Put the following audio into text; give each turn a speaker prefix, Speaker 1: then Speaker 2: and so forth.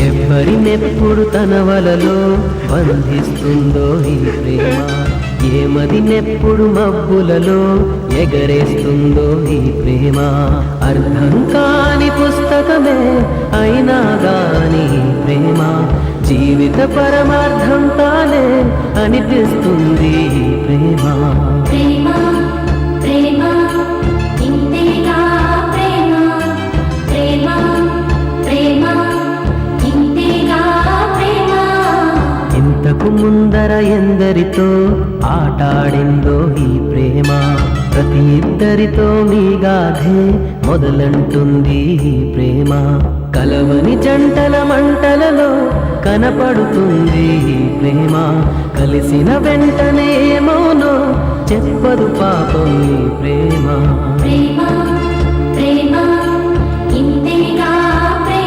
Speaker 1: ఎవరినెప్పుడు తన వలలో బంధిస్తుందో ఈ ప్రేమ, ఏమదినెప్పుడు మబ్బులలో ఎగరేస్తుందో ఈ ప్రేమ. అర్థం కాని పుస్తకమే అయినా గాని ప్రేమ జీవిత పరమార్థం తానే అనిపిస్తుంది ఈ ప్రేమ.
Speaker 2: ప్రేమ ప్రేమ ఇంతేగా ప్రేమ, ప్రేమ ప్రేమ ఇంతేగా ప్రేమ.
Speaker 1: ఇంతకు ముందర ఎందరితో ఆటాడిందో ఈ ప్రేమ, ప్రతి ఇద్దరితో మీ గాథే మొదలంటుంది ఈ ప్రేమ. కలవని జంటల మంటలలో కనపడుతుంది ఈ ప్రేమ, కలిసిన వెంటనే ఏమోనో చెప్పదు పాపం ఈ ప్రేమ.
Speaker 2: ప్రేమ